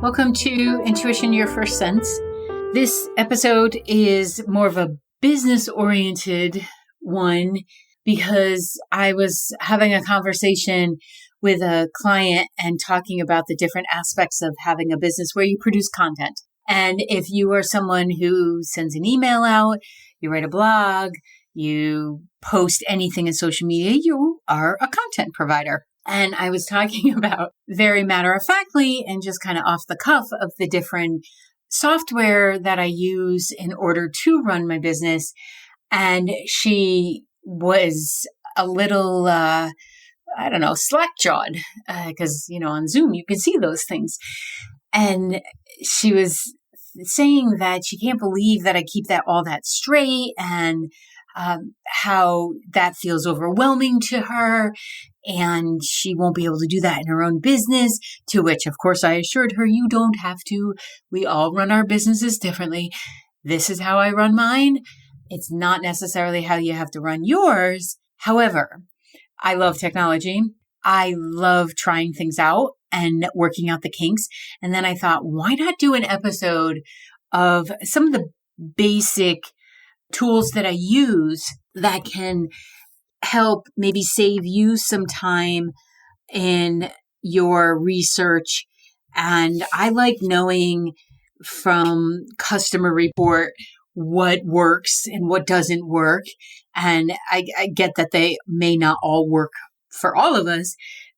Welcome to Intuition, Your First Sense. This episode is more of a business-oriented one because I was having a conversation with a client and talking about the different aspects of having a business where you produce content. And if you are someone who sends an email out, you write a blog, you post anything in social media, you are a content provider. And I was talking about very matter-of-factly and just kind of off the cuff of the different software that I use in order to run my business. And she was a little, slack-jawed because, on Zoom, you can see those things. And she was saying that she can't believe that I keep all that straight and how that feels overwhelming to her. And she won't be able to do that in her own business, to which, of course, I assured her, you don't have to. We all run our businesses differently. This is how I run mine. It's not necessarily how you have to run yours. However, I love technology. I love trying things out and working out the kinks. And then I thought, why not do an episode of some of the basic tools that I use that can help maybe save you some time in your research. And I like knowing from customer report what works and what doesn't work. And I get that they may not all work for all of us,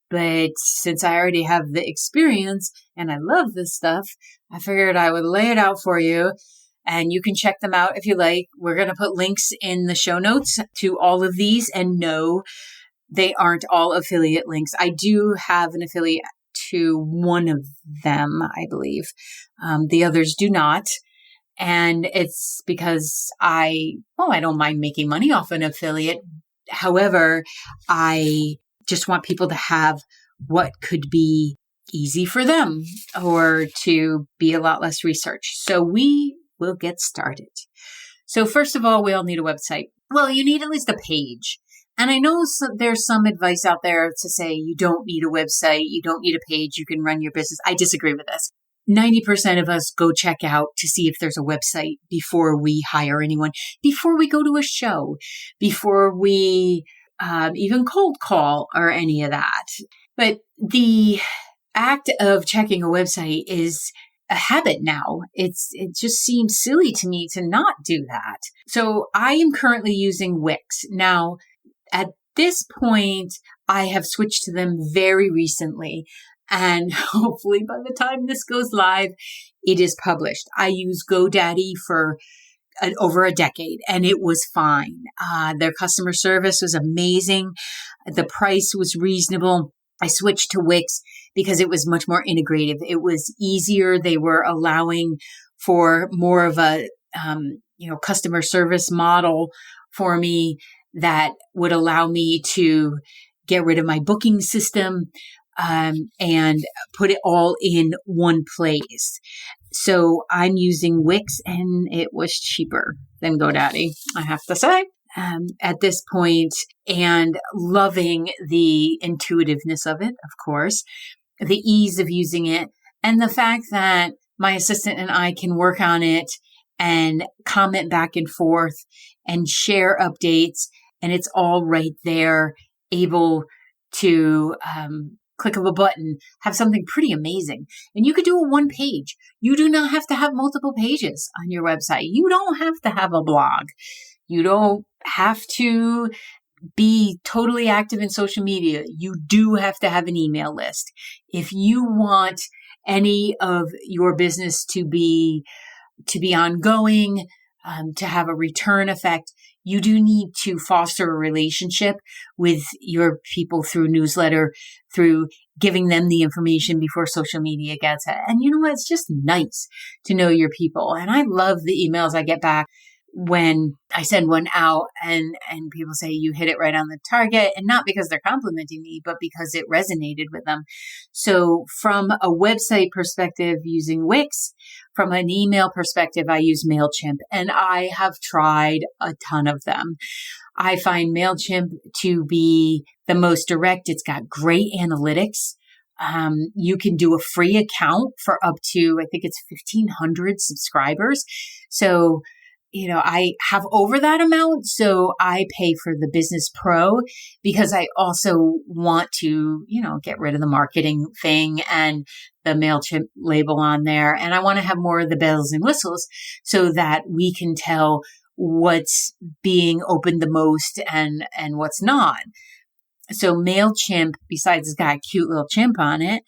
but since I already have the experience and I love this stuff, I figured I would lay it out for you. And you can check them out if you like. We're going to put links in the show notes to all of these. And no, they aren't all affiliate links. I do have an affiliate to one of them, I believe. The others do not. And it's because I don't mind making money off an affiliate. However, I just want people to have what could be easy for them or to be a lot less research. So we'll get started. So first of all, we all need a website. Well, you need at least a page. And I know there's some advice out there to say you don't need a website, you don't need a page, you can run your business. I disagree with this. 90% of us go check out to see if there's a website before we hire anyone, before we go to a show, before we even cold call or any of that. But the act of checking a website is a habit now. It just seems silly to me to not do that. So I am currently using Wix. Now, at this point, I have switched to them very recently. And hopefully by the time this goes live, it is published. I used GoDaddy for over a decade and it was fine. Their customer service was amazing. The price was reasonable. I switched to Wix because it was much more integrative. It was easier. They were allowing for more of a, customer service model for me that would allow me to get rid of my booking system, and put it all in one place. So I'm using Wix and it was cheaper than GoDaddy, I have to say. At this point, and loving the intuitiveness of it, of course, the ease of using it, and the fact that my assistant and I can work on it and comment back and forth and share updates, and it's all right there, able to click of a button, have something pretty amazing. And you could do a one page. You do not have to have multiple pages on your website. You don't have to have a blog. You don't have to be totally active in social media. You do have to have an email list. If you want any of your business to be ongoing, to have a return effect, you do need to foster a relationship with your people through newsletter, through giving them the information before social media gets it. And you know what? It's just nice to know your people. And I love the emails I get back when I send one out and people say you hit it right on the target, and not because they're complimenting me, but because it resonated with them. So from a website perspective, using Wix, from an email perspective, I use MailChimp, and I have tried a ton of them. I find MailChimp to be the most direct. It's got great analytics. You can do a free account for up to, I think it's 1,500 subscribers. So, I have over that amount. So I pay for the Business Pro because I also want to, get rid of the marketing thing and the MailChimp label on there. And I want to have more of the bells and whistles so that we can tell what's being opened the most and what's not. So MailChimp, besides it's got a cute little chimp on it,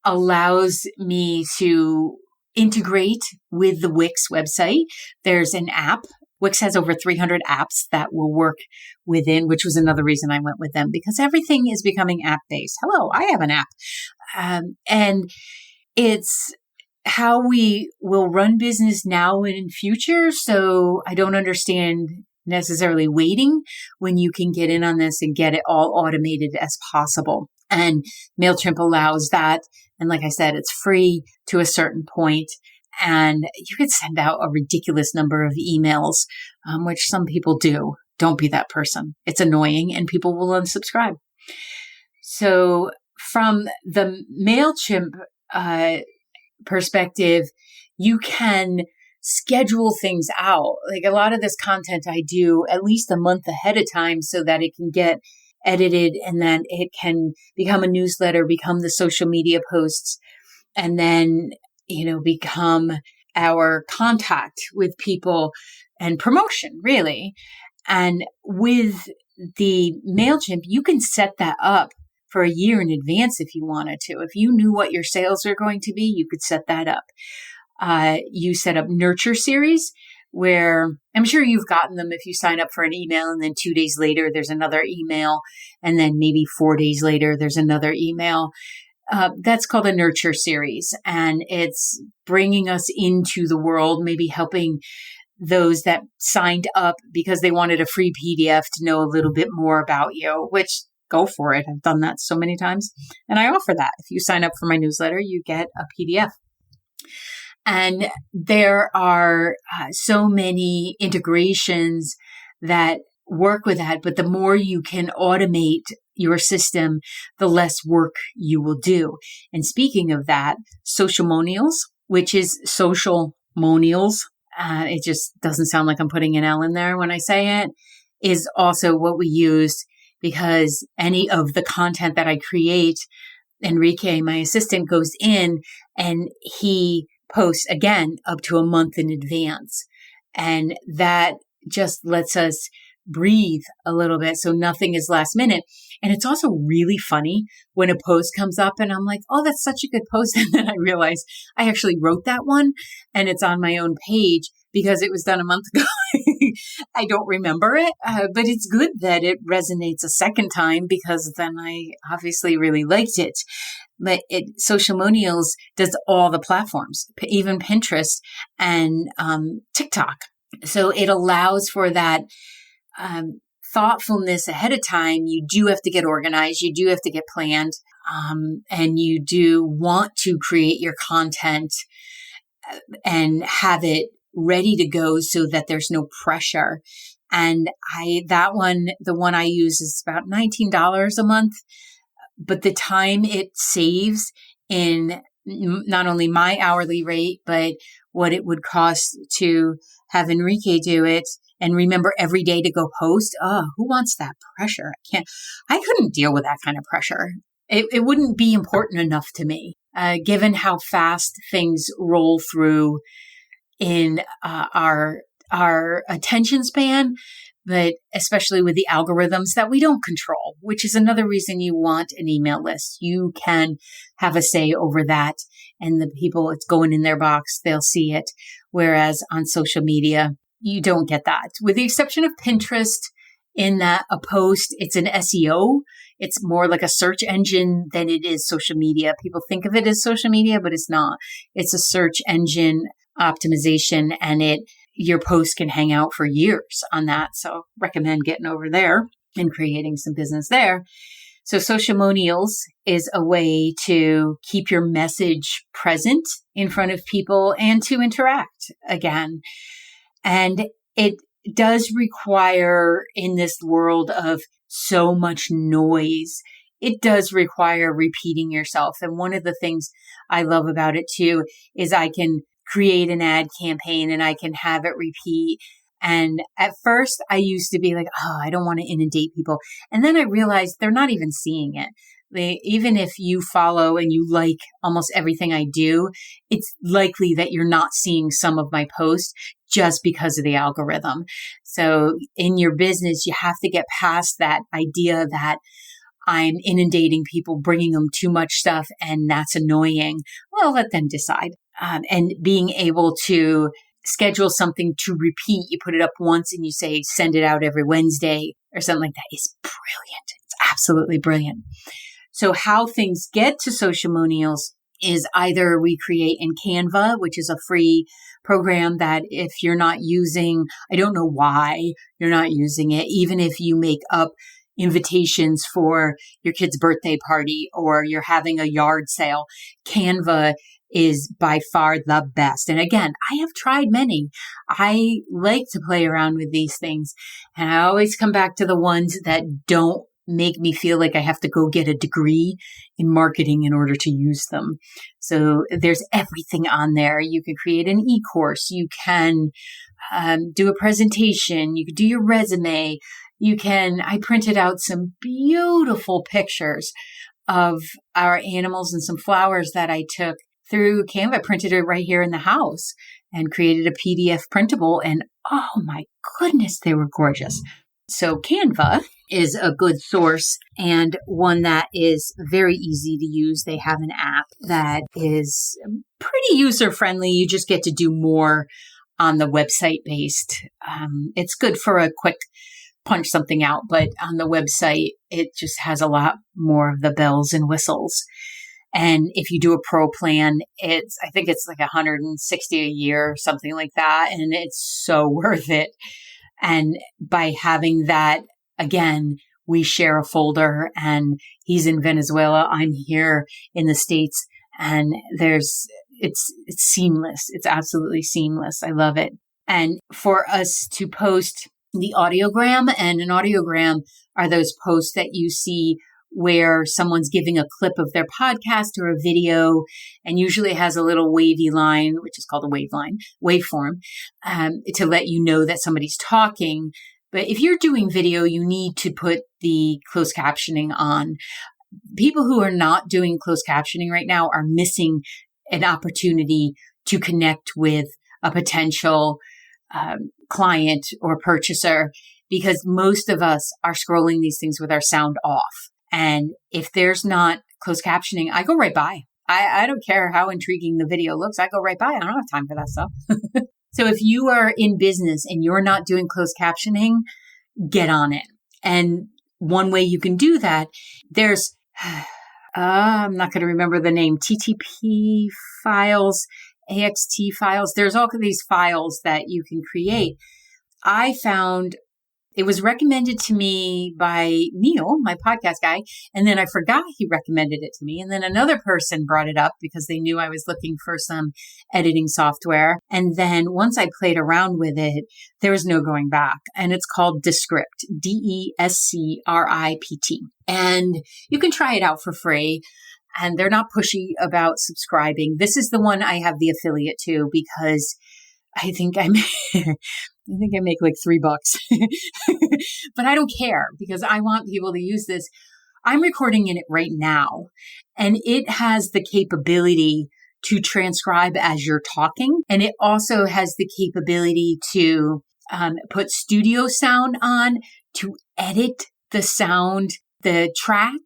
allows me to integrate with the Wix website. There's an app. Wix has over 300 apps that will work within, which was another reason I went with them, because everything is becoming app-based. Hello, I have an app. And it's how we will run business now and in future. So I don't understand necessarily waiting when you can get in on this and get it all automated as possible. And MailChimp allows that. And like I said, it's free to a certain point. And you could send out a ridiculous number of emails, which some people do. Don't be that person. It's annoying and people will unsubscribe. So from the MailChimp perspective, you can schedule things out. Like a lot of this content I do at least a month ahead of time so that it can get edited and then it can become a newsletter, become the social media posts, and then, become our contact with people and promotion, really. And with the MailChimp, you can set that up for a year in advance if you wanted to. If you knew what your sales are going to be, you could set that up. You set up nurture series where I'm sure you've gotten them if you sign up for an email and then 2 days later, there's another email. And then maybe 4 days later, there's another email. That's called a nurture series. And it's bringing us into the world, maybe helping those that signed up because they wanted a free PDF to know a little bit more about you, which go for it. I've done that so many times. And I offer that. If you sign up for my newsletter, you get a PDF. And there are so many integrations that work with that. But the more you can automate your system, the less work you will do. And speaking of that, socialmonials, which is social monials, it just doesn't sound like I'm putting an L in there when I say it, is also what we use because any of the content that I create, Enrique, my assistant, goes in and he posts again up to a month in advance. And that just lets us breathe a little bit so nothing is last minute. And it's also really funny when a post comes up and I'm like, oh, that's such a good post. And then I realize I actually wrote that one and it's on my own page because it was done a month ago. I don't remember it, but it's good that it resonates a second time because then I obviously really liked it. But Socialmonials does all the platforms, even Pinterest and TikTok. So it allows for that thoughtfulness ahead of time. You do have to get organized. You do have to get planned. And you do want to create your content and have it ready to go so that there's no pressure. And the one I use is about $19 a month. But the time it saves in not only my hourly rate, but what it would cost to have Enrique do it and remember every day to go post. Oh, who wants that pressure? I couldn't deal with that kind of pressure. It wouldn't be important enough to me, given how fast things roll through in our attention span. But especially with the algorithms that we don't control, which is another reason you want an email list. You can have a say over that. And the people, it's going in their box, they'll see it. Whereas on social media, you don't get that. With the exception of Pinterest, in that a post, it's an SEO. It's more like a search engine than it is social media. People think of it as social media, but it's not. It's a search engine optimization, and your post can hang out for years on that. So recommend getting over there and creating some business there. So Socialmonials is a way to keep your message present in front of people and to interact again. And it does require, in this world of so much noise, it does require repeating yourself. And one of the things I love about it too is I can create an ad campaign and I can have it repeat. And at first I used to be like, oh, I don't want to inundate people. And then I realized they're not even seeing it. Even if you follow and you like almost everything I do, it's likely that you're not seeing some of my posts just because of the algorithm. So in your business, you have to get past that idea that I'm inundating people, bringing them too much stuff, and that's annoying. Well, let them decide. And being able to schedule something to repeat, you put it up once and you say, send it out every Wednesday or something like that is brilliant. It's absolutely brilliant. So how things get to Socialmonials is either we create in Canva, which is a free program that if you're not using, I don't know why you're not using it, even if you make up invitations for your kid's birthday party or you're having a yard sale, Canva is by far the best. And again, I have tried many. I like to play around with these things, and I always come back to the ones that don't make me feel like I have to go get a degree in marketing in order to use them. So there's everything on there. You can create an e-course. You can do a presentation. You can do your resume. I printed out some beautiful pictures of our animals and some flowers that I took through Canva. I printed it right here in the house and created a PDF printable. And oh my goodness, they were gorgeous. So Canva is a good source and one that is very easy to use. They have an app that is pretty user-friendly. You just get to do more on the website-based. It's good for a quick punch something out, but on the website, it just has a lot more of the bells and whistles. And if you do a pro plan, I think it's like $160 a year or something like that. And it's so worth it. And by having that, again, we share a folder and he's in Venezuela. I'm here in the States, and it's seamless. It's absolutely seamless. I love it. And for us to post the audiogram, and an audiogram are those posts that you see where someone's giving a clip of their podcast or a video, and usually it has a little wavy line, which is called a waveform, to let you know that somebody's talking. But if you're doing video, you need to put the closed captioning on. People who are not doing closed captioning right now are missing an opportunity to connect with a potential client or purchaser, because most of us are scrolling these things with our sound off. And if there's not closed captioning, I go right by. I don't care how intriguing the video looks. I go right by. I don't have time for that stuff. So if you are in business and you're not doing closed captioning, get on it. And one way you can do that, there's, I'm not going to remember the name, TTP files, AXT files. There's all of these files that you can create. I found it was recommended to me by Neil, my podcast guy, and then I forgot he recommended it to me. And then another person brought it up because they knew I was looking for some editing software. And then once I played around with it, there was no going back. And it's called Descript, Descript. And you can try it out for free. And they're not pushy about subscribing. This is the one I have the affiliate to because I think I make like $3, but I don't care because I want people to use this. I'm recording in it right now, and it has the capability to transcribe as you're talking. And it also has the capability to put studio sound on, to edit the sound, the track,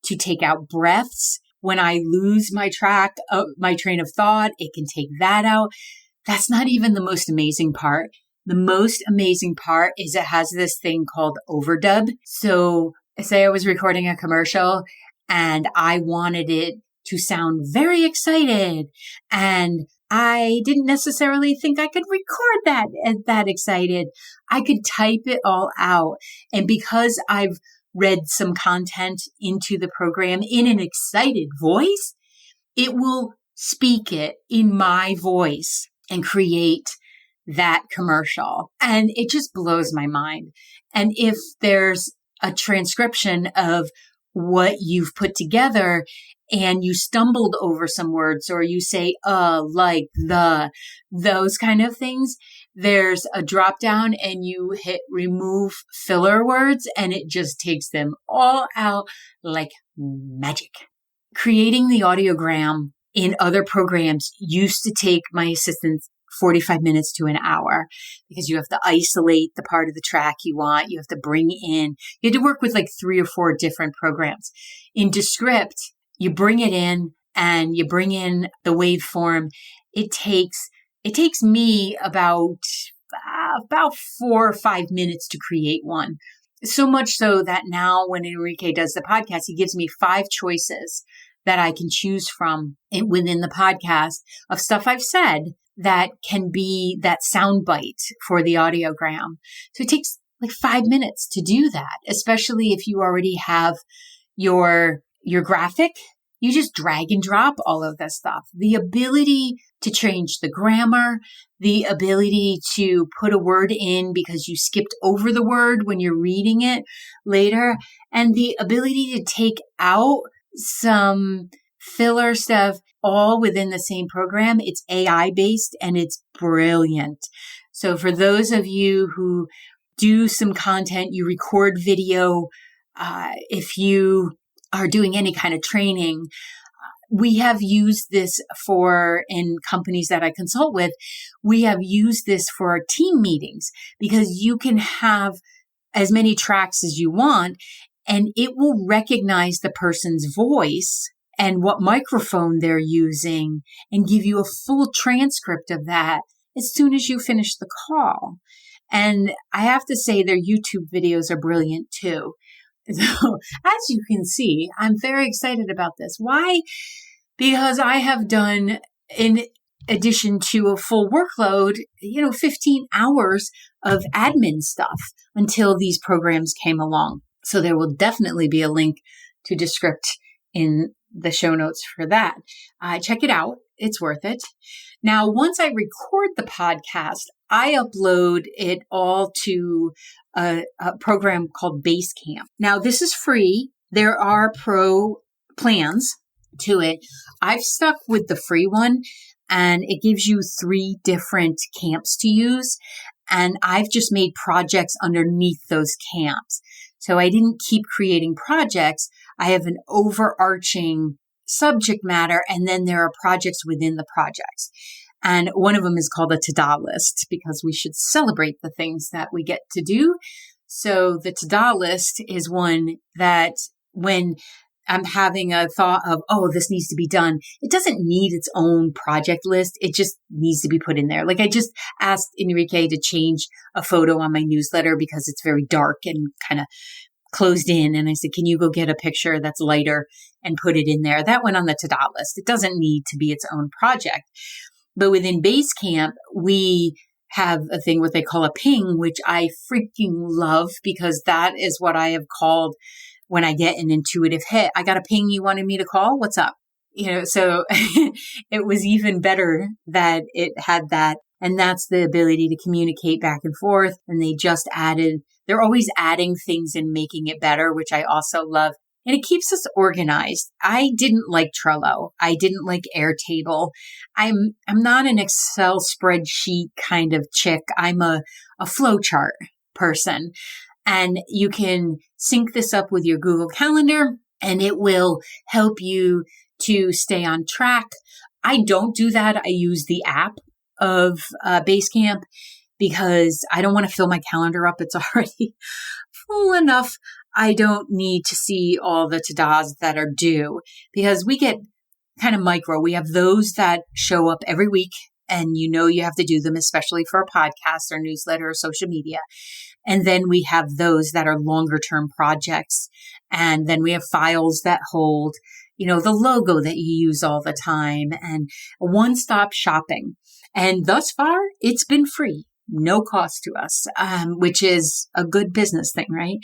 to take out breaths. When I lose my my train of thought, it can take that out. That's not even the most amazing part. The most amazing part is it has this thing called overdub. So say I was recording a commercial and I wanted it to sound very excited, and I didn't necessarily think I could record that excited. I could type it all out. And because I've read some content into the program in an excited voice, it will speak it in my voice and create that commercial. And it just blows my mind. And if there's a transcription of what you've put together and you stumbled over some words, or you say, like, those kind of things, there's a drop down and you hit remove filler words and it just takes them all out like magic. Creating the audiogram in other programs used to take my assistants 45 minutes to an hour because you have to isolate the part of the track you want. You have to bring in, you had to work with like 3 or 4 different programs. In Descript, you bring it in and you bring in the waveform. It takes me about 4 or 5 minutes to create one. So much so that now when Enrique does the podcast, he gives me 5 choices that I can choose from within the podcast of stuff I've said that can be that sound bite for the audiogram. So it takes like 5 minutes to do that, especially if you already have your graphic. You just drag and drop all of this stuff. The ability to change the grammar, the ability to put a word in because you skipped over the word when you're reading it later, and the ability to take out some filler stuff all within the same program. It's AI based and it's brilliant. So for those of you who do some content, you record video, if you are doing any kind of training, we have used this in companies that I consult with, we have used this for our team meetings because you can have as many tracks as you want and it will recognize the person's voice and what microphone they're using and give you a full transcript of that as soon as you finish the call. And I have to say their YouTube videos are brilliant too. So as you can see, I'm very excited about this. Why? Because I have done, in addition to a full workload, 15 hours of admin stuff until these programs came along. So there will definitely be a link to Descript in the show notes for that. Check it out. It's worth it. Now, once I record the podcast, I upload it all to a program called Basecamp. Now, this is free. There are pro plans to it. I've stuck with the free one, and it gives you 3 different camps to use. And I've just made projects underneath those camps. So I didn't keep creating projects. I have an overarching subject matter, and then there are projects within the projects. And one of them is called a to-do list because we should celebrate the things that we get to do. So the to-do list is one that when I'm having a thought of, this needs to be done, it doesn't need its own project list. It just needs to be put in there. Like I just asked Enrique to change a photo on my newsletter because it's very dark and kind of closed in. And I said, can you go get a picture that's lighter and put it in there? That went on the to-do list. It doesn't need to be its own project. But within Basecamp, we have a thing what they call a ping, which I freaking love because that is what I have called when I get an intuitive hit. I got a ping you wanted me to call. What's up? So it was even better that it had that. And that's the ability to communicate back and forth. And they're always adding things and making it better, which I also love. And it keeps us organized. I didn't like Trello. I didn't like Airtable. I'm not an Excel spreadsheet kind of chick. I'm a flowchart person. And you can sync this up with your Google Calendar and it will help you to stay on track. I don't do that. I use the app of Basecamp because I don't want to fill my calendar up. It's already full enough. I don't need to see all the to-dos that are due because we get kind of micro. We have those that show up every week and you have to do them, especially for a podcast or newsletter or social media. And then we have those that are longer term projects. And then we have files that hold, the logo that you use all the time and one-stop shopping. And thus far, it's been free, no cost to us, which is a good business thing, right?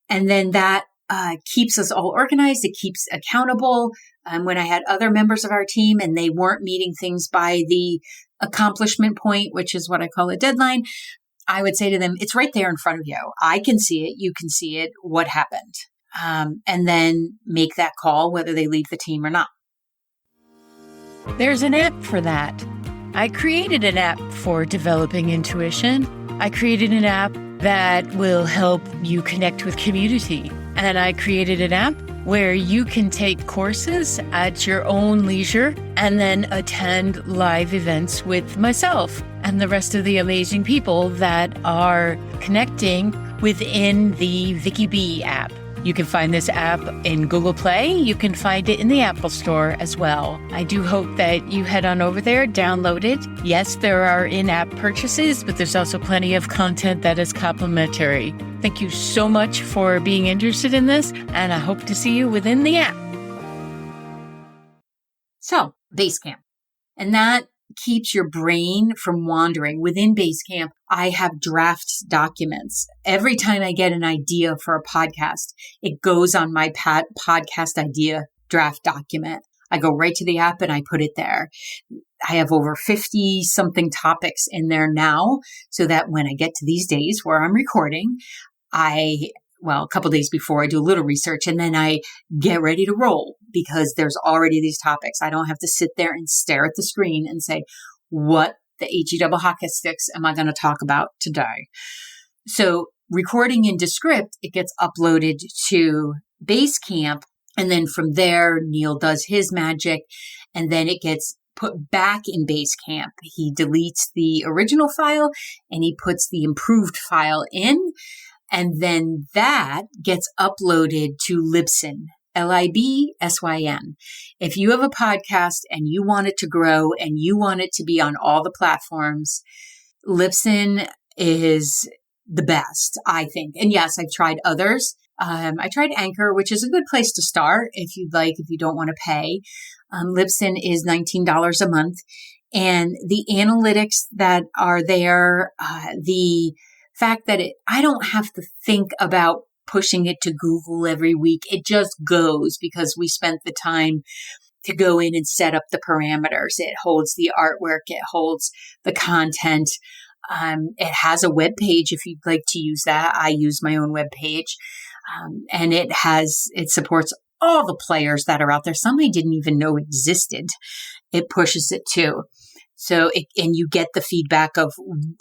And then that keeps us all organized. It keeps accountable. When I had other members of our team and they weren't meeting things by the accomplishment point, which is what I call a deadline, I would say to them, it's right there in front of you. I can see it. You can see it. What happened? and then make that call, whether they leave the team or not. There's an app for that. I created an app for developing intuition. I created an app that will help you connect with community. And I created an app where you can take courses at your own leisure and then attend live events with myself and the rest of the amazing people that are connecting within the Vicky B app. You can find this app in Google Play. You can find it in the Apple Store as well. I do hope that you head on over there, download it. Yes, there are in-app purchases, but there's also plenty of content that is complimentary. Thank you so much for being interested in this, and I hope to see you within the app. So, Basecamp. And that keeps your brain from wandering. Within Basecamp, I have draft documents. Every time I get an idea for a podcast, it goes on my podcast idea draft document. I go right to the app and I put it there. I have over 50 something topics in there now, so that when I get to these days where I'm recording, a couple days before, I do a little research and then I get ready to roll because there's already these topics. I don't have to sit there and stare at the screen and say, what the HE double hockey sticks am I going to talk about today? So recording in Descript, it gets uploaded to Basecamp. And then from there, Neil does his magic and then it gets put back in Basecamp. He deletes the original file and he puts the improved file in. And then that gets uploaded to Libsyn, Libsyn. If you have a podcast and you want it to grow and you want it to be on all the platforms, Libsyn is the best, I think. And yes, I've tried others. I tried Anchor, which is a good place to start if you'd like, if you don't want to pay. Libsyn is $19 a month. And the analytics that are there, the fact that I don't have to think about pushing it to Google every week. It just goes because we spent the time to go in and set up the parameters. It holds the artwork. It holds the content. It has a web page if you'd like to use that. I use my own web page. And it supports all the players that are out there. Some I didn't even know existed. It pushes it too. So, and you get the feedback of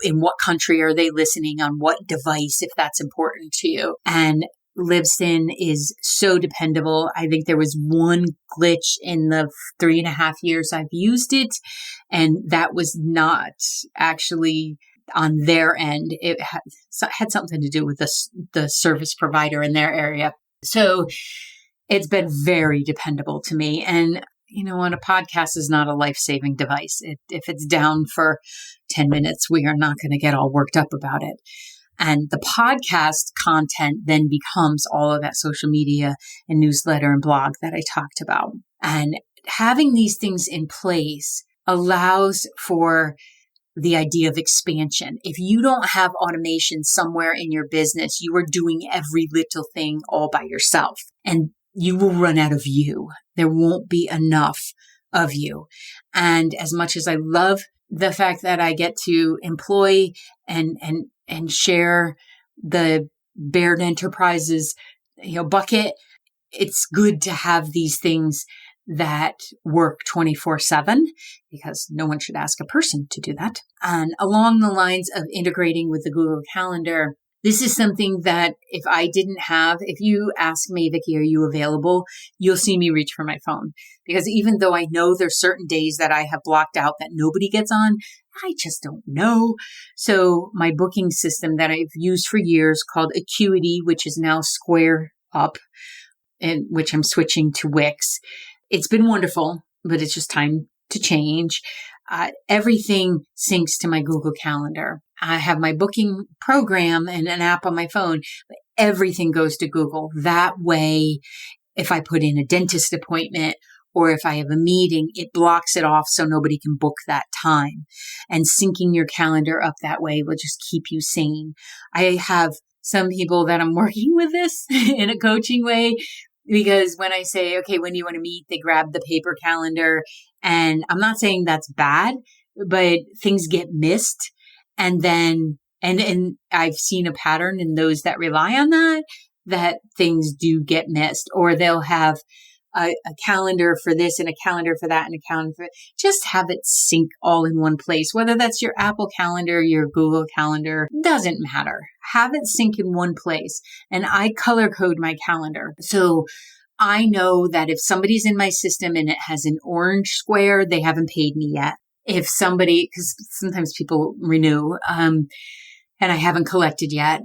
in what country are they listening, on what device, if that's important to you. And Libsyn is so dependable. I think there was one glitch in the 3.5 years I've used it, and that was not actually on their end. It had something to do with the service provider in their area. So it's been very dependable to me. And on a podcast is not a life-saving device. If it's down for 10 minutes, we are not going to get all worked up about it. And the podcast content then becomes all of that social media and newsletter and blog that I talked about. And having these things in place allows for the idea of expansion. If you don't have automation somewhere in your business, you are doing every little thing all by yourself. And you will run out of you. There won't be enough of you. And as much as I love the fact that I get to employ and share the Baird Enterprises, bucket, it's good to have these things that work 24/7 because no one should ask a person to do that. And along the lines of integrating with the Google Calendar, this is something that if you ask me, Vicki, are you available? You'll see me reach for my phone, because even though I know there's certain days that I have blocked out that nobody gets on, I just don't know. So my booking system that I've used for years called Acuity, which is now Square Up, and which I'm switching to Wix. It's been wonderful, but it's just time to change. Everything syncs to my Google Calendar. I have my booking program and an app on my phone, but everything goes to Google. That way, if I put in a dentist appointment or if I have a meeting, it blocks it off so nobody can book that time. And syncing your calendar up that way will just keep you sane. I have some people that I'm working with this in a coaching way, because when I say, okay, when do you want to meet? They grab the paper calendar. And I'm not saying that's bad, but things get missed. And then, and I've seen a pattern in those that rely on that that things do get missed, or they'll have a calendar for this and a calendar for that and a calendar for it. Just have it sync all in one place, whether that's your Apple Calendar, your Google Calendar, doesn't matter. Have it sync in one place. And I color code my calendar. So I know that if somebody's in my system and it has an orange square, they haven't paid me yet. If somebody, because sometimes people renew, and I haven't collected yet,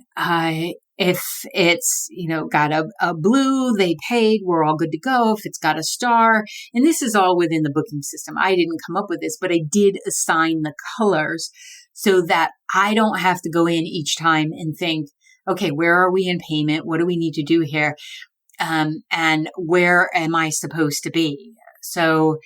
if it's, got a blue, they paid, we're all good to go. If it's got a star, and this is all within the booking system. I didn't come up with this, but I did assign the colors so that I don't have to go in each time and think, okay, where are we in payment? What do we need to do here? And where am I supposed to be? So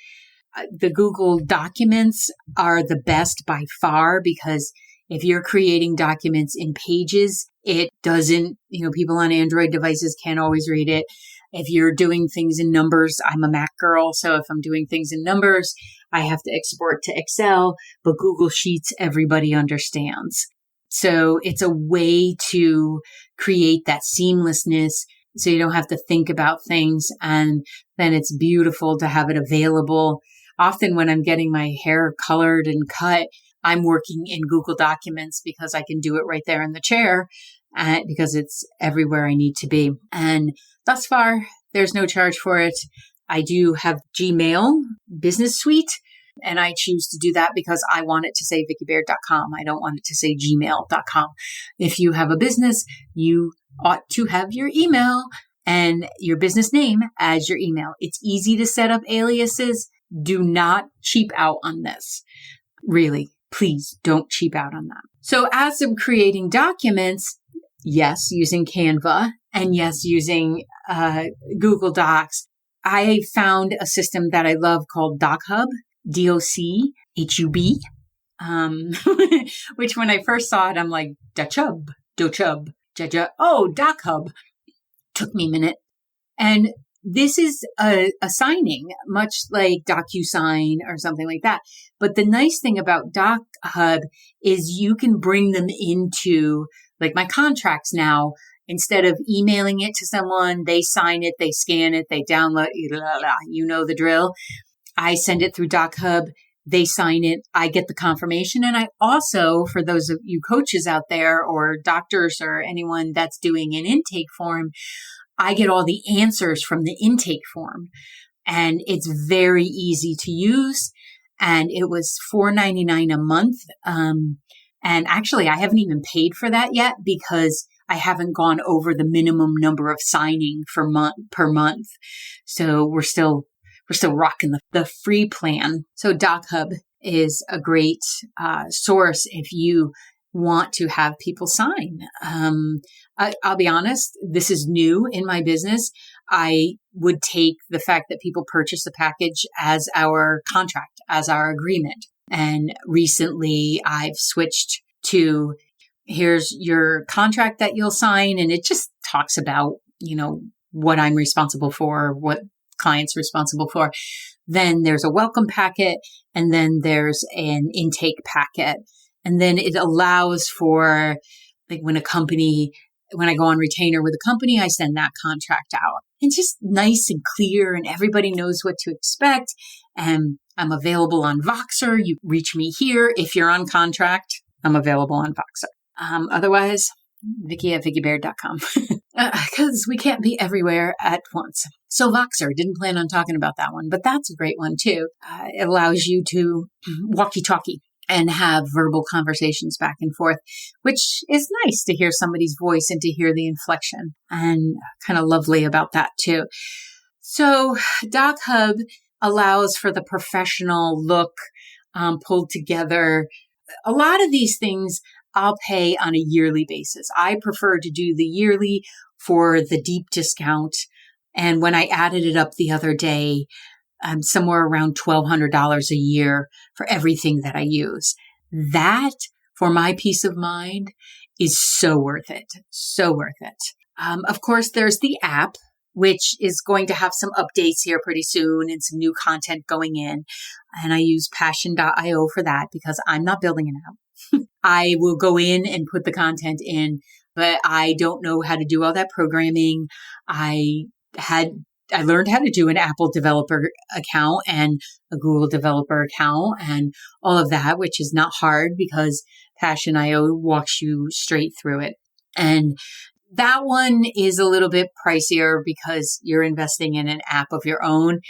the Google Documents are the best by far, because if you're creating documents in Pages, it doesn't, people on Android devices can't always read it. If you're doing things in Numbers, I'm a Mac girl, so if I'm doing things in Numbers, I have to export to Excel, but Google Sheets, everybody understands. So it's a way to create that seamlessness so you don't have to think about things, and then it's beautiful to have it available. Often when I'm getting my hair colored and cut, I'm working in Google Documents because I can do it right there in the chair, because it's everywhere I need to be. And thus far, there's no charge for it. I do have Gmail Business Suite, and I choose to do that because I want it to say vickybaird.com. I don't want it to say gmail.com. If you have a business, you ought to have your email and your business name as your email. It's easy to set up aliases. Do not cheap out on this. Really, please don't cheap out on that. So as I'm creating documents, yes, using Canva, and yes, using Google Docs, I found a system that I love called DocHub, DocHub, which when I first saw it, I'm like, DocHub, oh, DocHub. Took me a minute. And this is a signing, much like DocuSign or something like that. But the nice thing about DocHub is you can bring them into, like, my contracts now. Instead of emailing it to someone, they sign it, they scan it, they download, you know the drill. I send it through DocHub, they sign it, I get the confirmation. And I also, for those of you coaches out there or doctors or anyone that's doing an intake form, I get all the answers from the intake form. And it's very easy to use. And it was $4.99 a month. And actually, I haven't even paid for that yet because I haven't gone over the minimum number of signing per month. So we're still rocking the free plan. So DocHub is a great source if you want to have people sign. I'll be honest, this is new in my business. I would take the fact that people purchase the package as our contract, as our agreement. And recently I've switched to, here's your contract that you'll sign. And it just talks about, what I'm responsible for, what client's responsible for. Then there's a welcome packet, and then there's an intake packet. And then it allows for, like, when I go on retainer with a company, I send that contract out. And just nice and clear, and everybody knows what to expect. And I'm available on Voxer. You reach me here. If you're on contract, I'm available on Voxer. Otherwise, Vicky at vickybaird.com. Because we can't be everywhere at once. So Voxer, didn't plan on talking about that one, but that's a great one too. It allows you to walkie-talkie and have verbal conversations back and forth, which is nice to hear somebody's voice and to hear the inflection, and kind of lovely about that too. So DocHub allows for the professional look pulled together. A lot of these things I'll pay on a yearly basis. I prefer to do the yearly for the deep discount. And when I added it up the other day, somewhere around $1,200 a year for everything that I use. That, for my peace of mind, is so worth it. So worth it. Of course, there's the app, which is going to have some updates here pretty soon and some new content going in. And I use passion.io for that because I'm not building an app. I will go in and put the content in, but I don't know how to do all that programming. I learned how to do an Apple developer account and a Google developer account and all of that, which is not hard because Passion.io walks you straight through it. And that one is a little bit pricier because you're investing in an app of your own.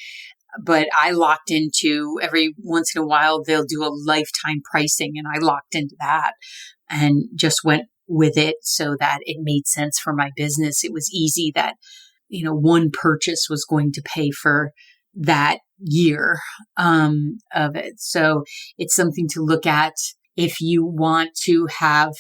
But I locked into, every once in a while, they'll do a lifetime pricing, and I locked into that and just went with it so that it made sense for my business. It was easy that, one purchase was going to pay for that year of it. So it's something to look at if you want to have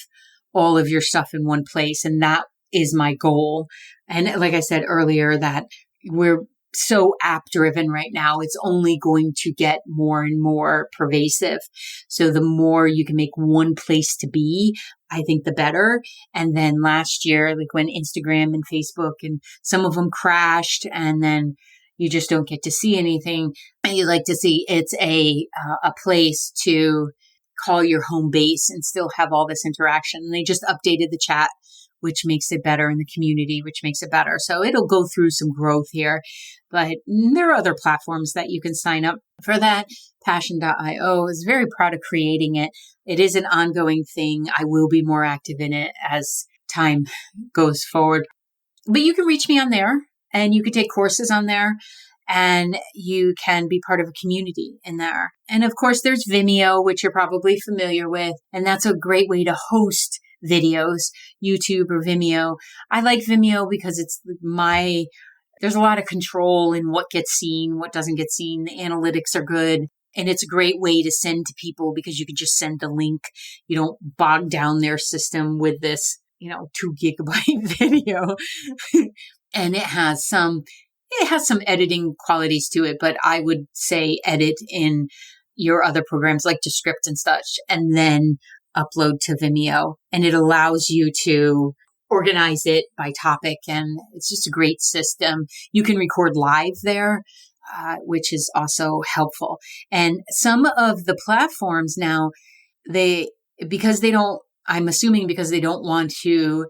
all of your stuff in one place. And that is my goal. And like I said earlier, that we're so app driven right now, it's only going to get more and more pervasive. So the more you can make one place to be, I think the better. And then last year, like when Instagram and Facebook and some of them crashed, and then you just don't get to see anything. And you like to see it's a place to call your home base and still have all this interaction. And they just updated the chat, which makes it better, in the community, which makes it better. So it'll go through some growth here, but there are other platforms that you can sign up for that. Passion.io is very proud of creating it. It is an ongoing thing. I will be more active in it as time goes forward, but you can reach me on there and you can take courses on there and you can be part of a community in there. And of course, there's Vimeo, which you're probably familiar with, and that's a great way to host videos, YouTube or Vimeo. I like Vimeo because there's a lot of control in what gets seen, what doesn't get seen. The analytics are good. And it's a great way to send to people because you can just send the link. You don't bog down their system with this, 2 gigabyte video. And it has some editing qualities to it, but I would say edit in your other programs like Descript and such, and then upload to Vimeo. And it allows you to organize it by topic. And it's just a great system. You can record live there, which is also helpful. And some of the platforms now, I'm assuming because they don't want to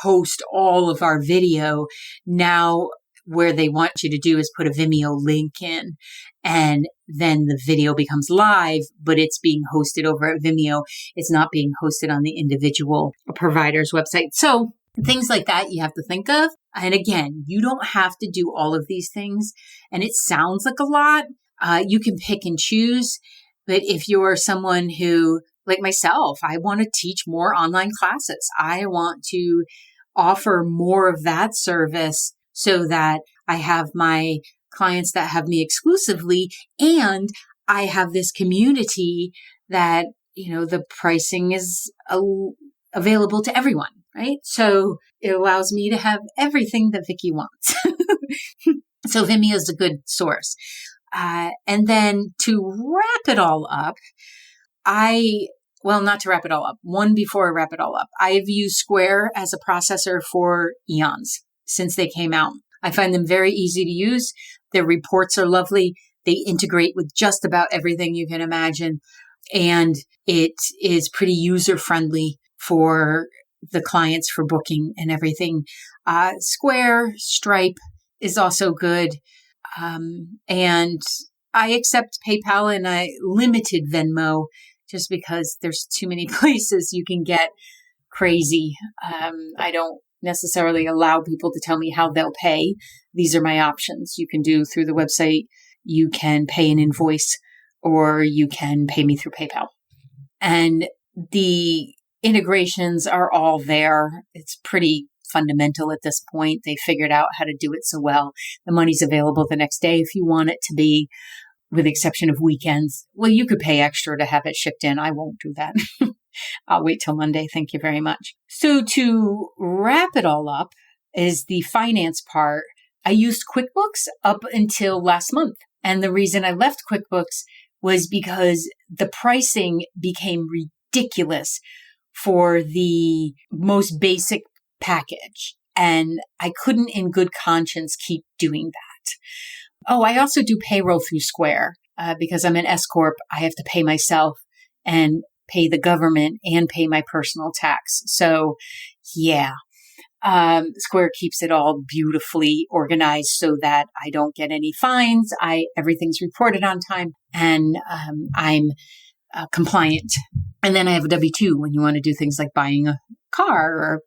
host all of our video, now where they want you to do is put a Vimeo link in, and then the video becomes live, but it's being hosted over at Vimeo. It's not being hosted on the individual provider's website. So things like that you have to think of. And again, you don't have to do all of these things. And it sounds like a lot. You can pick and choose. But if you're someone who, like myself, I want to teach more online classes. I want to offer more of that service so that I have my clients that have me exclusively, and I have this community that, the pricing is available to everyone, right? So it allows me to have everything that Vicky wants. So Vimeo is a good source. And then to wrap it all up, not to wrap it all up, one before I wrap it all up, I've used Square as a processor for eons since they came out. I find them very easy to use. Their reports are lovely. They integrate with just about everything you can imagine. And it is pretty user-friendly for the clients for booking and everything. Square, Stripe is also good. And I accept PayPal, and I limited Venmo just because there's too many places you can get crazy. I don't necessarily allow people to tell me how they'll pay. These are my options. You can do through the website. You can pay an invoice, or you can pay me through PayPal. And the integrations are all there. It's pretty fundamental at this point. They figured out how to do it so well. The money's available the next day if you want it to be, with the exception of weekends. Well, you could pay extra to have it shipped in. I won't do that. I'll wait till Monday. Thank you very much. So to wrap it all up is the finance part. I used QuickBooks up until last month. And the reason I left QuickBooks was because the pricing became ridiculous for the most basic package. And I couldn't in good conscience keep doing that. Oh, I also do payroll through Square because I'm an S Corp. I have to pay myself and pay the government and pay my personal tax. So Yeah. Square keeps it all beautifully organized so that I don't get any fines. Everything's reported on time, and I'm compliant. And then I have a W-2 when you want to do things like buying a car or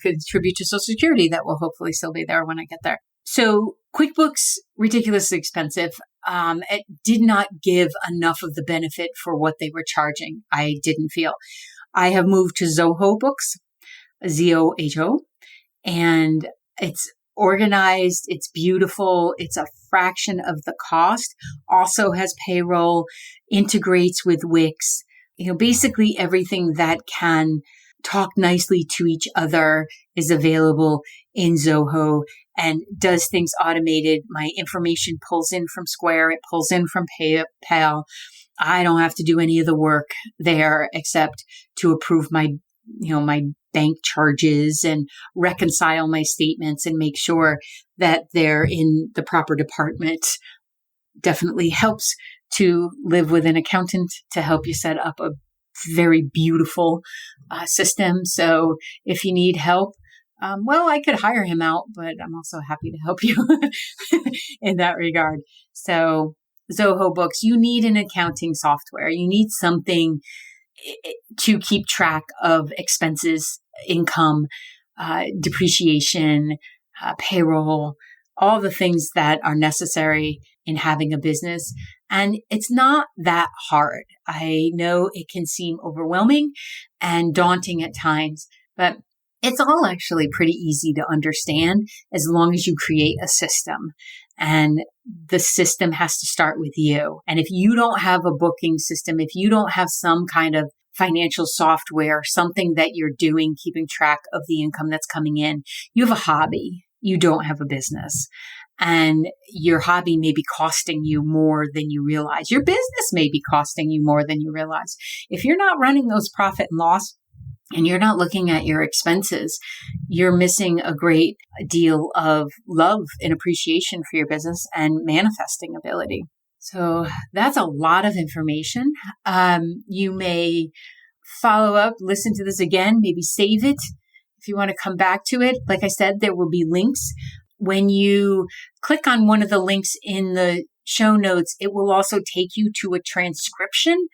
contribute to Social Security that will hopefully still be there when I get there. So QuickBooks, ridiculously expensive. It did not give enough of the benefit for what they were charging. I didn't feel. I have moved to Zoho Books, Zoho, and it's organized. It's beautiful. It's a fraction of the cost. Also has payroll, integrates with Wix. Basically everything that can talk nicely to each other is available in Zoho and does things automated. My information pulls in from Square. It pulls in from PayPal. I don't have to do any of the work there except to approve my bank charges and reconcile my statements and make sure that they're in the proper department. Definitely helps to live with an accountant to help you set up a very beautiful system. So if you need help, I could hire him out, but I'm also happy to help you in that regard. So Zoho Books, you need an accounting software. You need something to keep track of expenses, income, depreciation, payroll, all the things that are necessary in having a business. And it's not that hard. I know it can seem overwhelming and daunting at times, but it's all actually pretty easy to understand as long as you create a system. And the system has to start with you. And if you don't have a booking system, if you don't have some kind of financial software, something that you're doing, keeping track of the income that's coming in, you have a hobby. You don't have a business. And your hobby may be costing you more than you realize. Your business may be costing you more than you realize. If you're not running those profit and loss and you're not looking at your expenses, you're missing a great deal of love and appreciation for your business and manifesting ability. So that's a lot of information. You may follow up, listen to this again, maybe save it if you want to come back to it. Like I said, there will be links. When you click on one of the links in the show notes, it will also take you to a transcription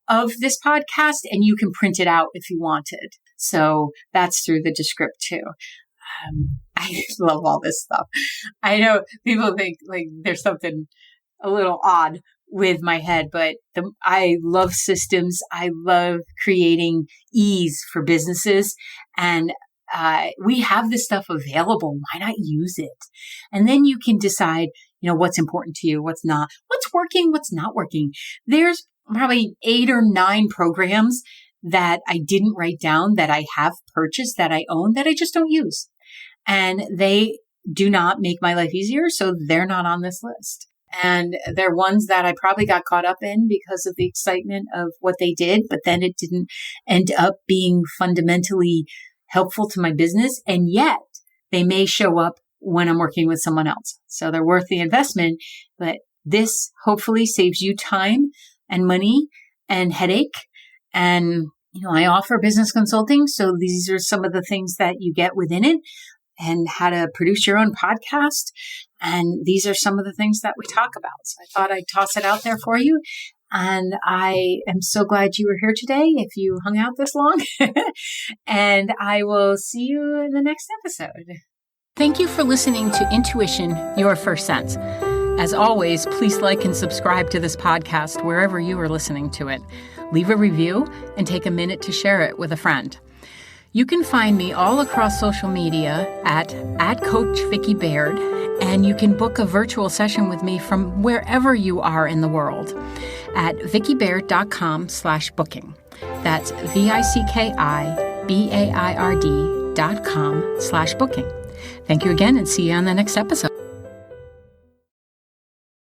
of this podcast, and you can print it out if you wanted. So that's through the Descript too. I love all this stuff. I know people think like there's something a little odd with my head, but I love systems. I love creating ease for businesses, and we have this stuff available. Why not use it? And then you can decide, what's important to you, what's not, what's working, what's not working. There's probably 8 or 9 programs that I didn't write down that I have purchased, that I own, that I just don't use. And they do not make my life easier. So they're not on this list. And they're ones that I probably got caught up in because of the excitement of what they did, but then it didn't end up being fundamentally helpful to my business. And yet they may show up when I'm working with someone else. So they're worth the investment, but this hopefully saves you time and money and headache. And, I offer business consulting. So these are some of the things that you get within it, and how to produce your own podcast. And these are some of the things that we talk about. So I thought I'd toss it out there for you. And I am so glad you were here today, if you hung out this long. And I will see you in the next episode. Thank you for listening to Intuition, Your First Sense. As always, please like and subscribe to this podcast wherever you are listening to it. Leave a review and take a minute to share it with a friend. You can find me all across social media at Coach Vicki Baird, and you can book a virtual session with me from wherever you are in the world at vickibaird.com/booking. That's VICKIBAIRD.com/booking. Thank you again, and see you on the next episode.